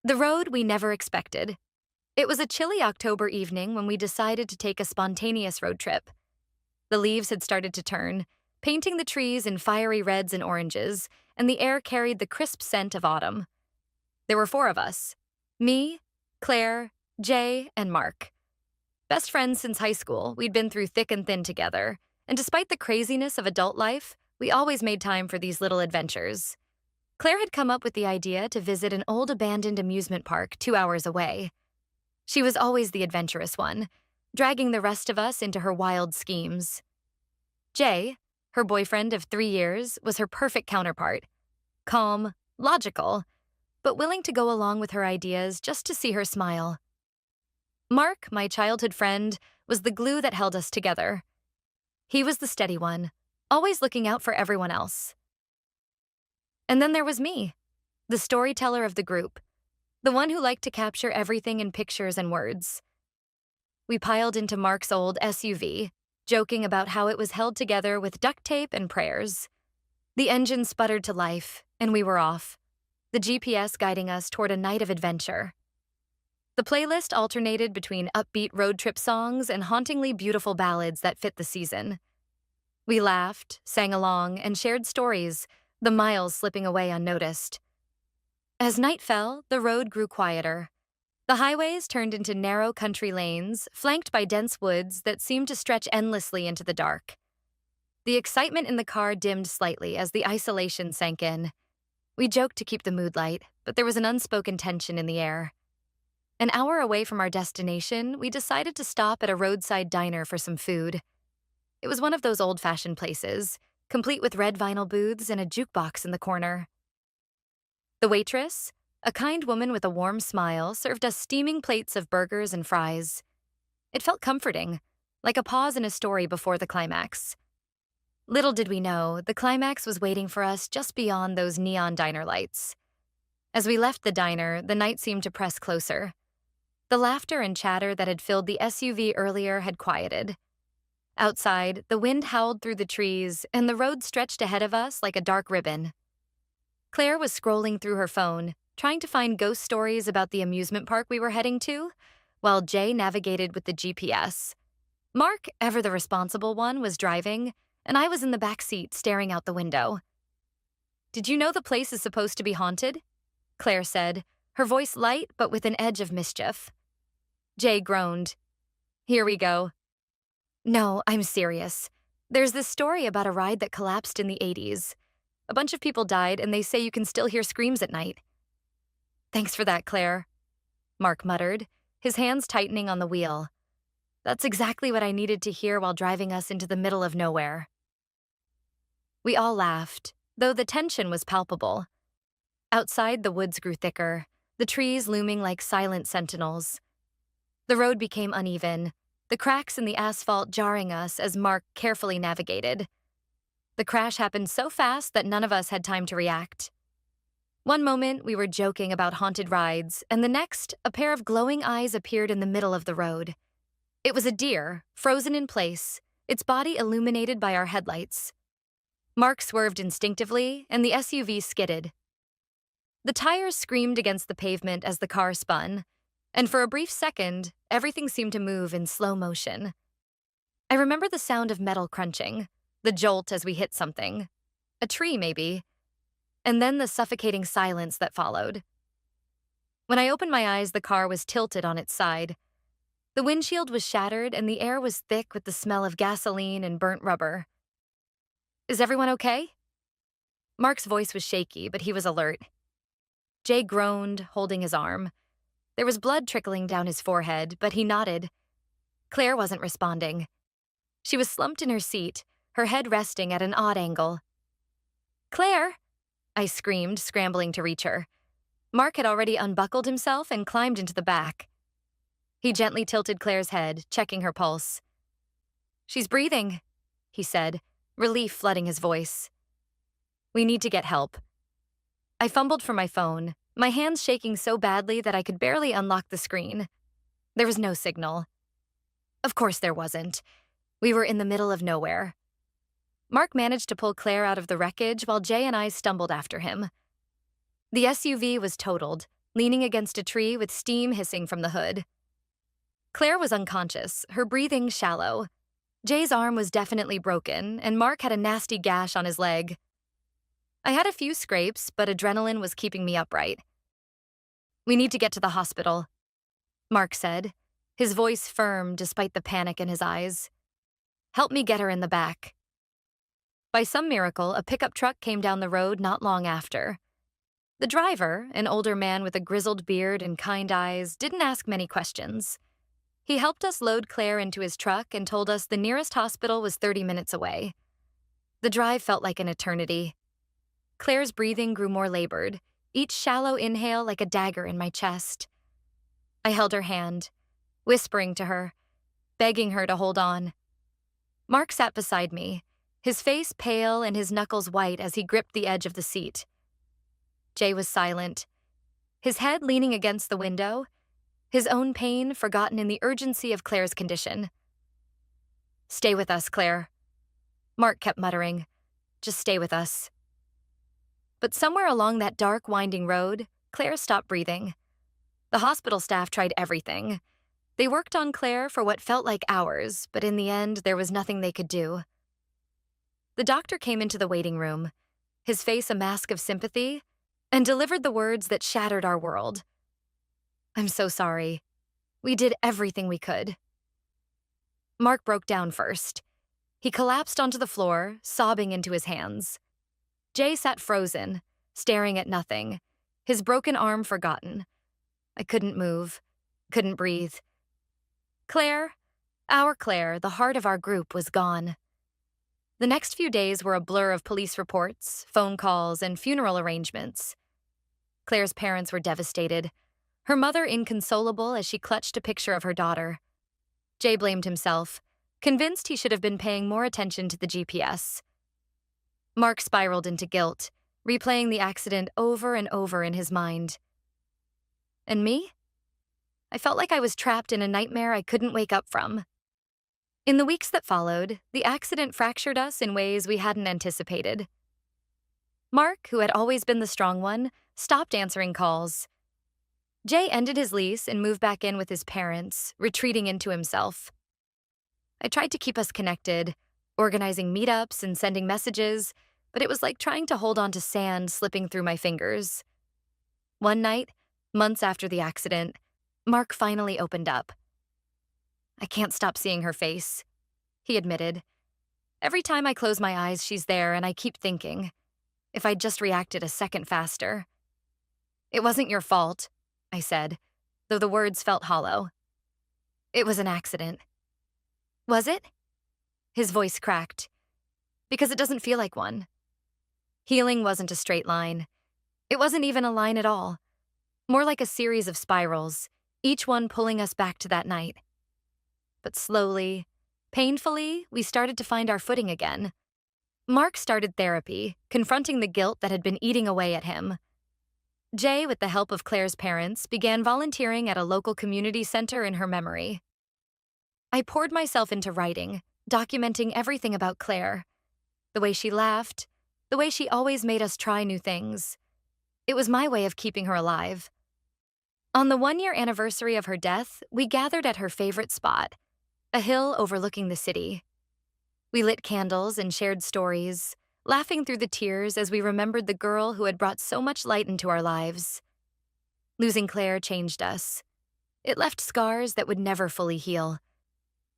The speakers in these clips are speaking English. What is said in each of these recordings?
The road we never expected. It was a chilly October evening when we decided to take a spontaneous road trip. The leaves had started to turn, painting the trees in fiery reds and oranges, and the air carried the crisp scent of autumn. There were four of us: me, Claire, Jay, and Mark. Best friends since high school, we'd been through thick and thin together, and despite the craziness of adult life, we always made time for these little adventures. Claire had come up with the idea to visit an old abandoned amusement park 2 hours away. She was always the adventurous one, dragging the rest of us into her wild schemes. Jay, her boyfriend of 3 years, was her perfect counterpart: calm, logical, but willing to go along with her ideas just to see her smile. Mark, my childhood friend, was the glue that held us together. He was the steady one, always looking out for everyone else. And then there was me, the storyteller of the group, the one who liked to capture everything in pictures and words. We piled into Mark's old SUV, joking about how it was held together with duct tape and prayers. The engine sputtered to life, and we were off, the GPS guiding us toward a night of adventure. The playlist alternated between upbeat road trip songs and hauntingly beautiful ballads that fit the season. We laughed, sang along, and shared stories, the miles slipping away unnoticed. As night fell, the road grew quieter. The highways turned into narrow country lanes, flanked by dense woods that seemed to stretch endlessly into the dark. The excitement in the car dimmed slightly as the isolation sank in. We joked to keep the mood light, but there was an unspoken tension in the air. An hour away from our destination, we decided to stop at a roadside diner for some food. It was one of those old-fashioned places, complete with red vinyl booths and a jukebox in the corner. The waitress, a kind woman with a warm smile, served us steaming plates of burgers and fries. It felt comforting, like a pause in a story before the climax. Little did we know, the climax was waiting for us just beyond those neon diner lights. As we left the diner, the night seemed to press closer. The laughter and chatter that had filled the SUV earlier had quieted. Outside, the wind howled through the trees, and the road stretched ahead of us like a dark ribbon. Claire was scrolling through her phone, trying to find ghost stories about the amusement park we were heading to, while Jay navigated with the GPS. Mark, ever the responsible one, was driving, and I was in the back seat staring out the window. "Did you know the place is supposed to be haunted?" Claire said, her voice light but with an edge of mischief. Jay groaned. "Here we go." "No, I'm serious. There's this story about a ride that collapsed in the 80s. A bunch of people died, and they say you can still hear screams at night." "Thanks for that, Claire," Mark muttered, his hands tightening on the wheel. That's exactly what I needed to hear while driving us into the middle of nowhere. We all laughed, though the tension was palpable. Outside, the woods grew thicker, the trees looming like silent sentinels. The road became uneven, the cracks in the asphalt jarring us as Mark carefully navigated. The crash happened so fast that none of us had time to react. One moment, we were joking about haunted rides, and the next, a pair of glowing eyes appeared in the middle of the road. It was a deer, frozen in place, its body illuminated by our headlights. Mark swerved instinctively, and the SUV skidded. The tires screamed against the pavement as the car spun, and for a brief second, everything seemed to move in slow motion. I remember the sound of metal crunching, the jolt as we hit something. A tree, maybe. And then the suffocating silence that followed. When I opened my eyes, the car was tilted on its side. The windshield was shattered, and the air was thick with the smell of gasoline and burnt rubber. "Is everyone okay?" Mark's voice was shaky, but he was alert. Jay groaned, holding his arm. There was blood trickling down his forehead, but he nodded. Claire wasn't responding. She was slumped in her seat, her head resting at an odd angle. "Claire!" I screamed, scrambling to reach her. Mark had already unbuckled himself and climbed into the back. He gently tilted Claire's head, checking her pulse. "She's breathing," he said, relief flooding his voice. "We need to get help." I fumbled for my phone, my hands shaking so badly that I could barely unlock the screen. There was no signal. Of course there wasn't. We were in the middle of nowhere. Mark managed to pull Claire out of the wreckage while Jay and I stumbled after him. The SUV was totaled, leaning against a tree with steam hissing from the hood. Claire was unconscious, her breathing shallow. Jay's arm was definitely broken, and Mark had a nasty gash on his leg. I had a few scrapes, but adrenaline was keeping me upright. "We need to get to the hospital," Mark said, his voice firm despite the panic in his eyes. "Help me get her in the back." By some miracle, a pickup truck came down the road not long after. The driver, an older man with a grizzled beard and kind eyes, didn't ask many questions. He helped us load Claire into his truck and told us the nearest hospital was 30 minutes away. The drive felt like an eternity. Claire's breathing grew more labored, each shallow inhale like a dagger in my chest. I held her hand, whispering to her, begging her to hold on. Mark sat beside me, his face pale and his knuckles white as he gripped the edge of the seat. Jay was silent, his head leaning against the window, his own pain forgotten in the urgency of Claire's condition. "Stay with us, Claire," Mark kept muttering. "Just stay with us." But somewhere along that dark, winding road, Claire stopped breathing. The hospital staff tried everything. They worked on Claire for what felt like hours, but in the end, there was nothing they could do. The doctor came into the waiting room, his face a mask of sympathy, and delivered the words that shattered our world. "I'm so sorry. We did everything we could." Mark broke down first. He collapsed onto the floor, sobbing into his hands. Jay sat frozen, staring at nothing, his broken arm forgotten. I couldn't move, couldn't breathe. Claire, our Claire, the heart of our group, was gone. The next few days were a blur of police reports, phone calls, and funeral arrangements. Claire's parents were devastated, her mother inconsolable as she clutched a picture of her daughter. Jay blamed himself, convinced he should have been paying more attention to the GPS. Mark spiraled into guilt, replaying the accident over and over in his mind. And me? I felt like I was trapped in a nightmare I couldn't wake up from. In the weeks that followed, the accident fractured us in ways we hadn't anticipated. Mark, who had always been the strong one, stopped answering calls. Jay ended his lease and moved back in with his parents, retreating into himself. I tried to keep us connected, organizing meetups and sending messages, but it was like trying to hold on to sand slipping through my fingers. One night, months after the accident, Mark finally opened up. "I can't stop seeing her face," he admitted. "Every time I close my eyes, she's there, and I keep thinking, if I'd just reacted a second faster." "It wasn't your fault," I said, though the words felt hollow. "It was an accident." "Was it?" His voice cracked. "Because it doesn't feel like one. Healing wasn't a straight line. It wasn't even a line at all. More like a series of spirals, each one pulling us back to that night. But slowly, painfully, we started to find our footing again. Mark started therapy, confronting the guilt that had been eating away at him. Jay, with the help of Claire's parents, began volunteering at a local community center in her memory. I poured myself into writing, documenting everything about Claire. The way she laughed, the way she always made us try new things. It was my way of keeping her alive. On the 1-year anniversary of her death, we gathered at her favorite spot, a hill overlooking the city. We lit candles and shared stories, laughing through the tears as we remembered the girl who had brought so much light into our lives. Losing Claire changed us. It left scars that would never fully heal.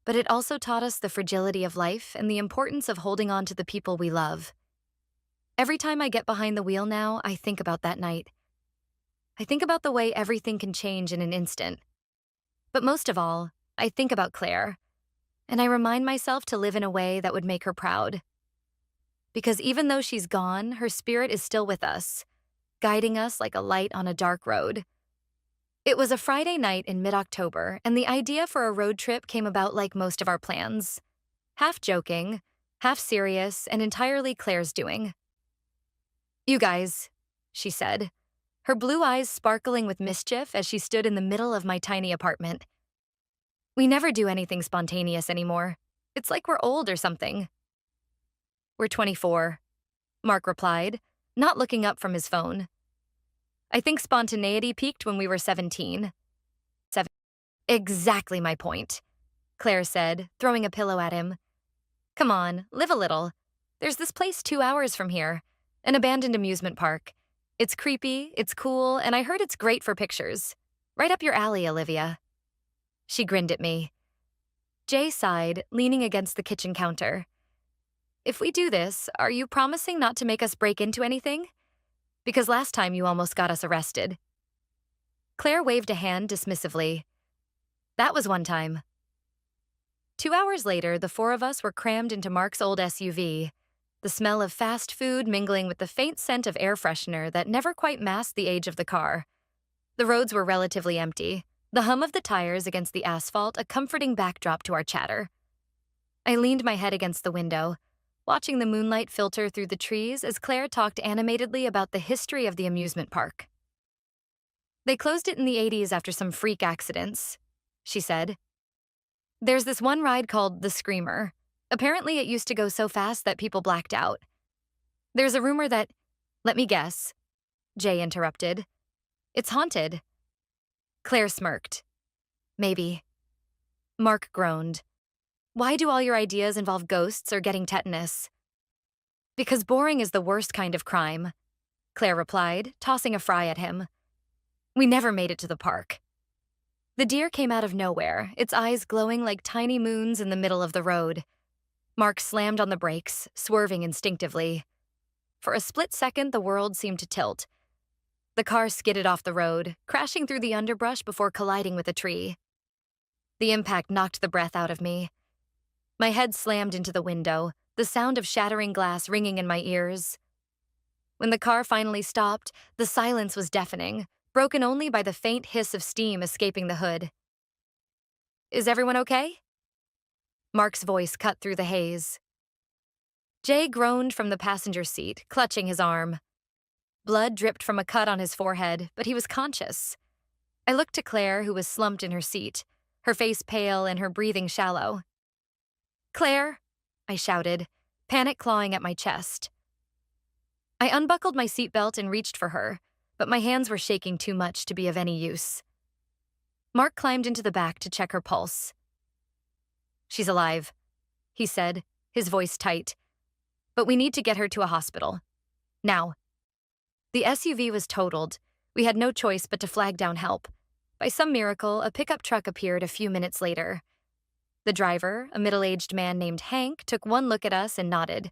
But it also taught us the fragility of life and the importance of holding on to the people we love. Every time I get behind the wheel now, I think about that night. I think about the way everything can change in an instant. But most of all, I think about Claire, and I remind myself to live in a way that would make her proud. Because even though she's gone, her spirit is still with us, guiding us like a light on a dark road. It was a Friday night in mid-October, and the idea for a road trip came about like most of our plans. Half joking, half serious, and entirely Claire's doing. "You guys," she said, her blue eyes sparkling with mischief as she stood in the middle of my tiny apartment. "We never do anything spontaneous anymore. It's like we're old or something." "We're 24, Mark replied, not looking up from his phone. I think spontaneity peaked when we were 17. Exactly my point, Claire said, throwing a pillow at him. Come on, live a little. There's this place 2 hours from here, an abandoned amusement park. It's creepy, it's cool, and I heard it's great for pictures. Right up your alley, Olivia. She grinned at me. Jay sighed, leaning against the kitchen counter. If we do this, are you promising not to make us break into anything? Because last time you almost got us arrested. Claire waved a hand dismissively. That was one time. 2 hours later, the four of us were crammed into Mark's old SUV, the smell of fast food mingling with the faint scent of air freshener that never quite masked the age of the car. The roads were relatively empty, the hum of the tires against the asphalt a comforting backdrop to our chatter. I leaned my head against the window, watching the moonlight filter through the trees as Claire talked animatedly about the history of the amusement park. They closed it in the 80s after some freak accidents, she said. There's this one ride called the Screamer. Apparently it used to go so fast that people blacked out. There's a rumor that— Let me guess, Jay interrupted. It's haunted. Claire smirked. Maybe. Mark groaned. Why do all your ideas involve ghosts or getting tetanus? Because boring is the worst kind of crime, Claire replied, tossing a fry at him. We never made it to the park. The deer came out of nowhere, its eyes glowing like tiny moons in the middle of the road. Mark slammed on the brakes, swerving instinctively. For a split second, the world seemed to tilt. The car skidded off the road, crashing through the underbrush before colliding with a tree. The impact knocked the breath out of me. My head slammed into the window, the sound of shattering glass ringing in my ears. When the car finally stopped, the silence was deafening, broken only by the faint hiss of steam escaping the hood. Is everyone okay? Mark's voice cut through the haze. Jay groaned from the passenger seat, clutching his arm. Blood dripped from a cut on his forehead, but he was conscious. I looked to Claire, who was slumped in her seat, her face pale and her breathing shallow. Claire, I shouted, panic clawing at my chest. I unbuckled my seatbelt and reached for her, but my hands were shaking too much to be of any use. Mark climbed into the back to check her pulse. She's alive, he said, his voice tight. But we need to get her to a hospital. Now. The SUV was totaled. We had no choice but to flag down help. By some miracle, a pickup truck appeared a few minutes later. The driver, a middle-aged man named Hank, took one look at us and nodded.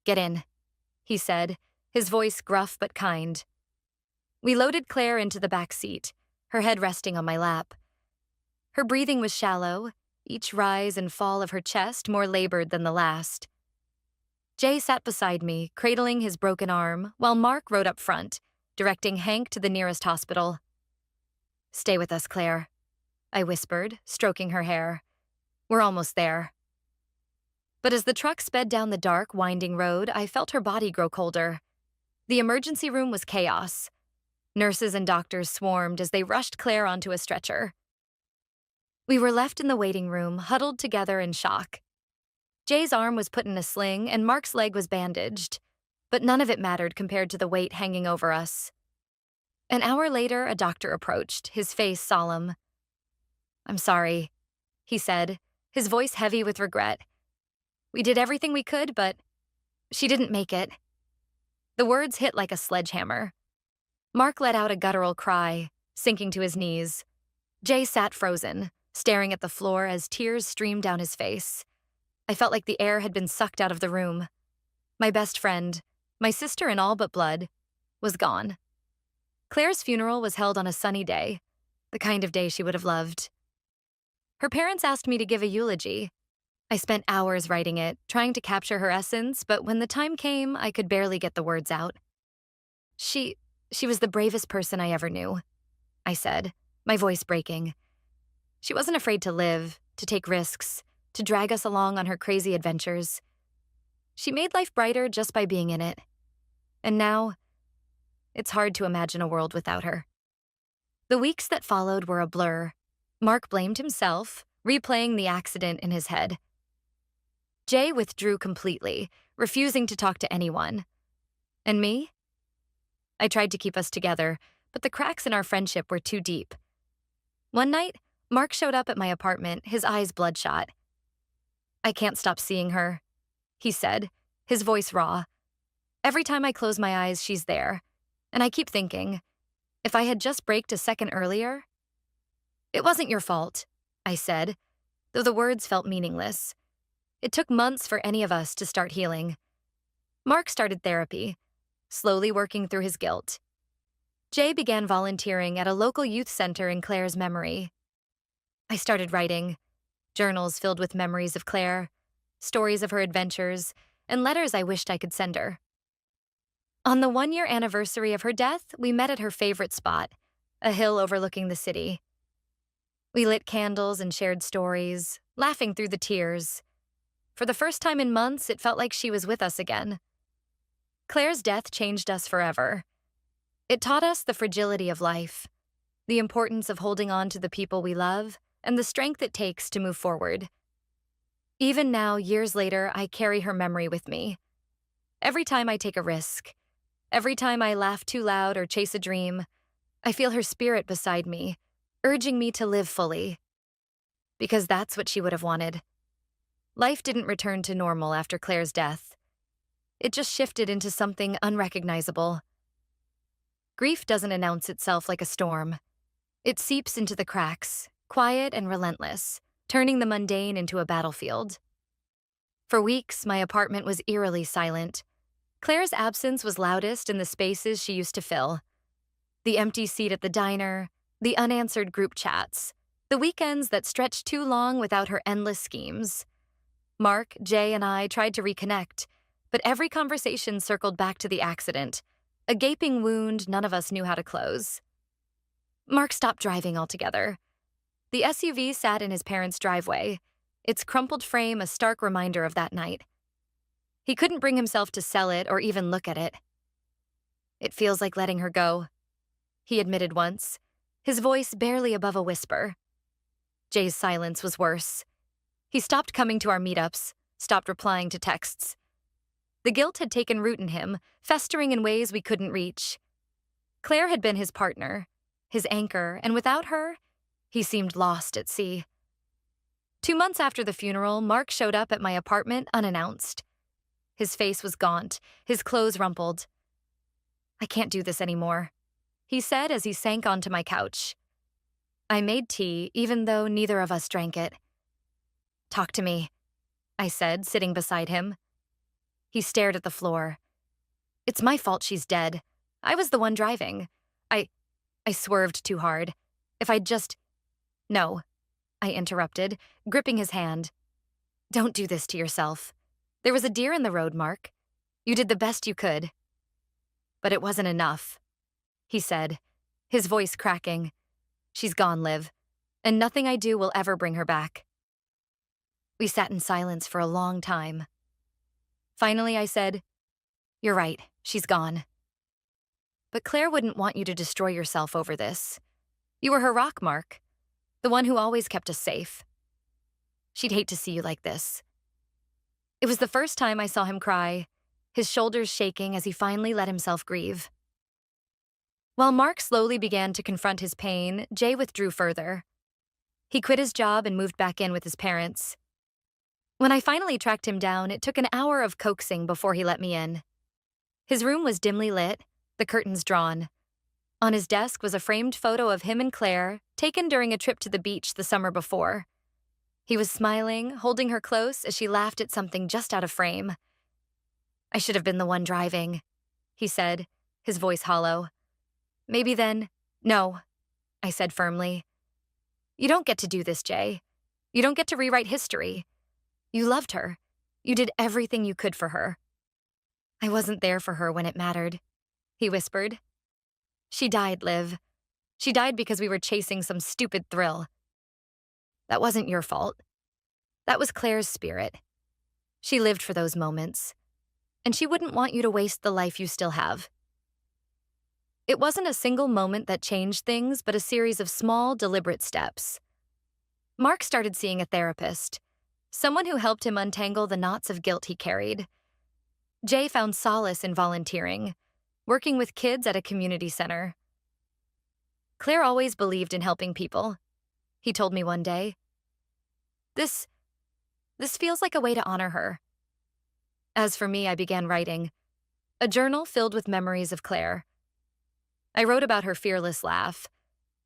Get in, he said, his voice gruff but kind. We loaded Claire into the back seat, her head resting on my lap. Her breathing was shallow, each rise and fall of her chest more labored than the last. Jay sat beside me, cradling his broken arm, while Mark rode up front, directing Hank to the nearest hospital. Stay with us, Claire, I whispered, stroking her hair. We're almost there. But as the truck sped down the dark, winding road, I felt her body grow colder. The emergency room was chaos. Nurses and doctors swarmed as they rushed Claire onto a stretcher. We were left in the waiting room, huddled together in shock. Jay's arm was put in a sling and Mark's leg was bandaged, but none of it mattered compared to the weight hanging over us. An hour later, a doctor approached, his face solemn. I'm sorry, he said, his voice heavy with regret. We did everything we could, but she didn't make it. The words hit like a sledgehammer. Mark let out a guttural cry, sinking to his knees. Jay sat frozen, staring at the floor as tears streamed down his face. I felt like the air had been sucked out of the room. My best friend, my sister in all but blood, was gone. Claire's funeral was held on a sunny day, the kind of day she would have loved. Her parents asked me to give a eulogy. I spent hours writing it, trying to capture her essence, but when the time came, I could barely get the words out. She was the bravest person I ever knew, I said, my voice breaking. She wasn't afraid to live, to take risks, to drag us along on her crazy adventures. She made life brighter just by being in it. And now, it's hard to imagine a world without her. The weeks that followed were a blur. Mark blamed himself, replaying the accident in his head. Jay withdrew completely, refusing to talk to anyone. And me? I tried to keep us together, but the cracks in our friendship were too deep. One night, Mark showed up at my apartment, his eyes bloodshot. "I can't stop seeing her," he said, his voice raw. "Every time I close my eyes, she's there. And I keep thinking, if I had just braked a second earlier." "It wasn't your fault," I said, though the words felt meaningless. It took months for any of us to start healing. Mark started therapy, slowly working through his guilt. Jay began volunteering at a local youth center in Claire's memory. I started writing, journals filled with memories of Claire, stories of her adventures, and letters I wished I could send her. On the 1-year anniversary of her death, we met at her favorite spot, a hill overlooking the city. We lit candles and shared stories, laughing through the tears. For the first time in months, it felt like she was with us again. Claire's death changed us forever. It taught us the fragility of life, the importance of holding on to the people we love, and the strength it takes to move forward. Even now, years later, I carry her memory with me. Every time I take a risk, every time I laugh too loud or chase a dream, I feel her spirit beside me, urging me to live fully. Because that's what she would have wanted. Life didn't return to normal after Claire's death. It just shifted into something unrecognizable. Grief doesn't announce itself like a storm. It seeps into the cracks, quiet and relentless, turning the mundane into a battlefield. For weeks, my apartment was eerily silent. Claire's absence was loudest in the spaces she used to fill. The empty seat at the diner, the unanswered group chats, the weekends that stretched too long without her endless schemes. Mark, Jay, and I tried to reconnect, but every conversation circled back to the accident, a gaping wound none of us knew how to close. Mark stopped driving altogether. The SUV sat in his parents' driveway, its crumpled frame a stark reminder of that night. He couldn't bring himself to sell it or even look at it. "It feels like letting her go," he admitted once, his voice barely above a whisper. Jay's silence was worse. He stopped coming to our meetups, stopped replying to texts. The guilt had taken root in him, festering in ways we couldn't reach. Claire had been his partner, his anchor, and without her, he seemed lost at sea. 2 months after the funeral, Mark showed up at my apartment unannounced. His face was gaunt, his clothes rumpled. "I can't do this anymore," he said as he sank onto my couch. I made tea, even though neither of us drank it. "Talk to me," I said, sitting beside him. He stared at the floor. "It's my fault she's dead. I was the one driving. I swerved too hard. If I'd just—" "No," I interrupted, gripping his hand. "Don't do this to yourself. There was a deer in the road, Mark. You did the best you could." "But it wasn't enough," he said, his voice cracking. "She's gone, Liv, and nothing I do will ever bring her back." We sat in silence for a long time. Finally, I said, "You're right, she's gone. But Claire wouldn't want you to destroy yourself over this. You were her rock, Mark, the one who always kept us safe. She'd hate to see you like this." It was the first time I saw him cry, his shoulders shaking as he finally let himself grieve. While Mark slowly began to confront his pain, Jay withdrew further. He quit his job and moved back in with his parents. When I finally tracked him down, it took an hour of coaxing before he let me in. His room was dimly lit, the curtains drawn. On his desk was a framed photo of him and Claire, taken during a trip to the beach the summer before. He was smiling, holding her close as she laughed at something just out of frame. "I should have been the one driving," he said, his voice hollow. "Maybe then—" "No," I said firmly. "You don't get to do this, Jay. You don't get to rewrite history. You loved her. You did everything you could for her." "I wasn't there for her when it mattered," he whispered. "She died, Liv. She died because we were chasing some stupid thrill. That wasn't your fault. That was Claire's spirit. She lived for those moments, and she wouldn't want you to waste the life you still have." It wasn't a single moment that changed things, but a series of small, deliberate steps. Mark started seeing a therapist, someone who helped him untangle the knots of guilt he carried. Jay found solace in volunteering. working with kids at a community center. Claire always believed in helping people, he told me one day. This, this feels like a way to honor her. As for me, I began writing, a journal filled with memories of Claire. I wrote about her fearless laugh,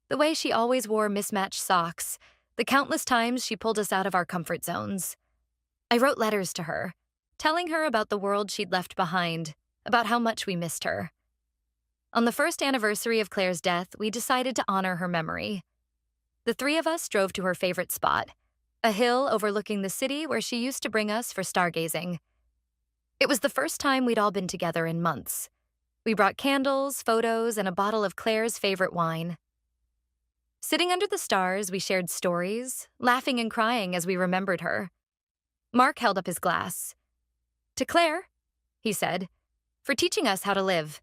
the way she always wore mismatched socks, the countless times she pulled us out of our comfort zones. I wrote letters to her, telling her about the world she'd left behind, about how much we missed her. On the first anniversary of Claire's death, we decided to honor her memory. The three of us drove to her favorite spot, a hill overlooking the city where she used to bring us for stargazing. It was the first time we'd all been together in months. We brought candles, photos, and a bottle of Claire's favorite wine. Sitting under the stars, we shared stories, laughing and crying as we remembered her. Mark held up his glass. To Claire, he said, for teaching us how to live.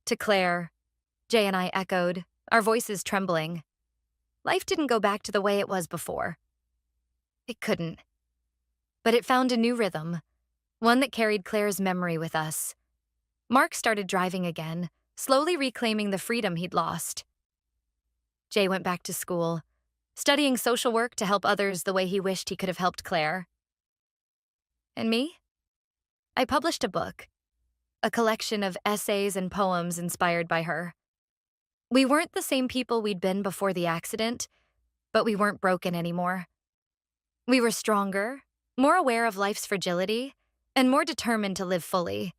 To Claire, Jay and I echoed, our voices trembling. Life didn't go back to the way it was before. It couldn't. But it found a new rhythm, one that carried Claire's memory with us. Mark started driving again, slowly reclaiming the freedom he'd lost. Jay went back to school, studying social work to help others the way he wished he could have helped Claire. And me? I published a book, a collection of essays and poems inspired by her. We weren't the same people we'd been before the accident, but we weren't broken anymore. We were stronger, more aware of life's fragility, and more determined to live fully.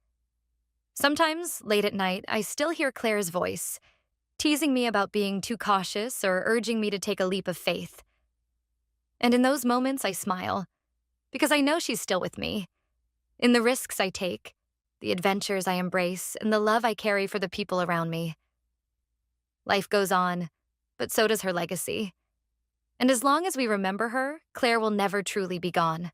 Sometimes, late at night, I still hear Claire's voice, teasing me about being too cautious or urging me to take a leap of faith. And in those moments, I smile, because I know she's still with me. In the risks I take, the adventures I embrace, and the love I carry for the people around me. Life goes on, but so does her legacy. And as long as we remember her, Claire will never truly be gone.